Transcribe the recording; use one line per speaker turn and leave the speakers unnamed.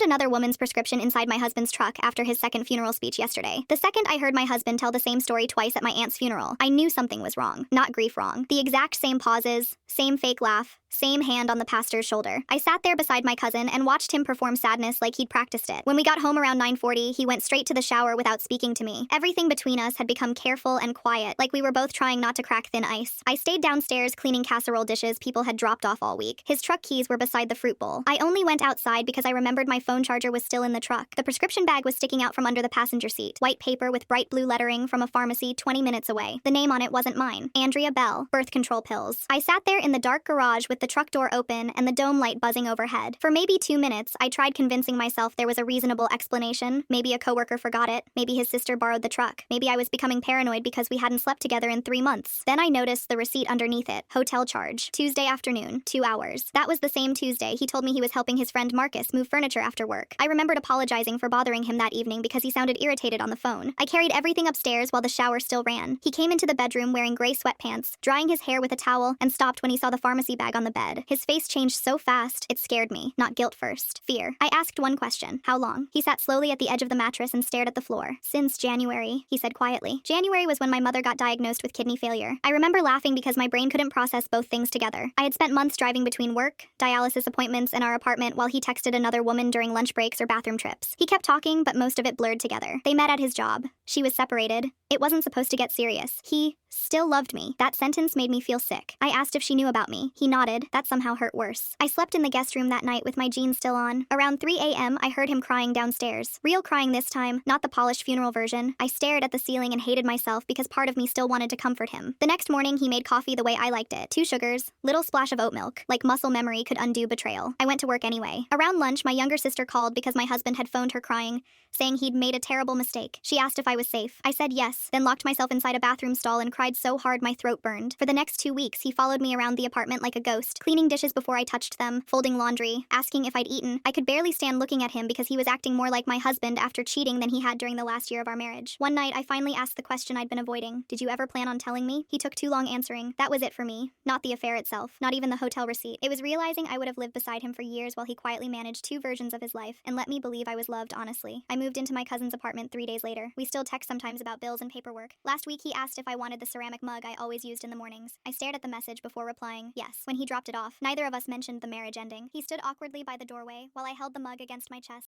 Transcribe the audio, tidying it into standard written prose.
another woman's prescription inside my husband's truck after his second funeral speech yesterday. The second I heard my husband tell the same story twice at my aunt's funeral, I knew something was wrong. Not grief wrong. The exact same pauses, same fake laugh, same hand on the pastor's shoulder. I sat there beside my cousin and watched him perform sadness like he'd practiced it. When we got home around 9:40, he went straight to the shower without speaking to me. Everything between us had become careful and quiet, like we were both trying not to crack thin ice. I stayed downstairs cleaning casserole dishes people had dropped off all week. His truck keys were beside the fruit bowl. I only went outside because I remembered my phone charger was still in the truck. The prescription bag was sticking out from under the passenger seat. White paper with bright blue lettering from a pharmacy 20 minutes away. The name on it wasn't mine. Andrea Bell. Birth control pills. I sat there in the dark garage with the truck door open and the dome light buzzing overhead. For maybe 2 minutes, I tried convincing myself there was a reasonable explanation. Maybe a coworker forgot it. Maybe his sister borrowed the truck. Maybe I was becoming paranoid because we hadn't slept together in 3 months. Then I noticed the receipt underneath it. Hotel charge. Tuesday afternoon. 2 hours. That was the same Tuesday he told me he was helping his friend Marcus move furniture after work. I remembered apologizing for bothering him that evening because he sounded irritated on the phone. I carried everything upstairs while the shower still ran. He came into the bedroom wearing gray sweatpants, drying his hair with a towel, and stopped when he saw the pharmacy bag on the bed. His face changed so fast, it scared me. Not guilt first. Fear. I asked one question. How long? He sat slowly at the edge of the mattress and stared at the floor. Since January, he said quietly. January was when my mother got diagnosed with kidney failure. I remember laughing because my brain couldn't process both things together. I had spent months driving between work, dialysis appointments, and our apartment while he texted another woman during lunch breaks or bathroom trips. He kept talking, but most of it blurred together. They met at his job. She was separated. It wasn't supposed to get serious. He still loved me. That sentence made me feel sick. I asked if she knew about me. He nodded. That somehow hurt worse. I slept in the guest room that night with my jeans still on. Around 3 a.m., I heard him crying downstairs. Real crying this time, not the polished funeral version. I stared at the ceiling and hated myself because part of me still wanted to comfort him. The next morning, he made coffee the way I liked it. 2 sugars, little splash of oat milk. Like muscle memory could undo betrayal. I went to work anyway. Around lunch, my younger sister called because my husband had phoned her crying, saying he'd made a terrible mistake. She asked if I was safe. I said yes, then locked myself inside a bathroom stall and cried so hard my throat burned. For the next 2 weeks, he followed me around the apartment like a ghost, cleaning dishes before I touched them, folding laundry, asking if I'd eaten. I could barely stand looking at him because he was acting more like my husband after cheating than he had during the last year of our marriage. One night, I finally asked the question I'd been avoiding. Did you ever plan on telling me? He took too long answering. That was it for me. Not the affair itself. Not even the hotel receipt. It was realizing I would have lived beside him for years while he quietly managed 2 versions of his life and let me believe I was loved honestly. I moved into my cousin's apartment 3 days later. We still text sometimes about bills and paperwork. Last week, he asked if I wanted the ceramic mug I always used in the mornings. I stared at the message before replying yes. When he dropped it off, neither of us mentioned the marriage ending. He stood awkwardly by the doorway while I held the mug against my chest.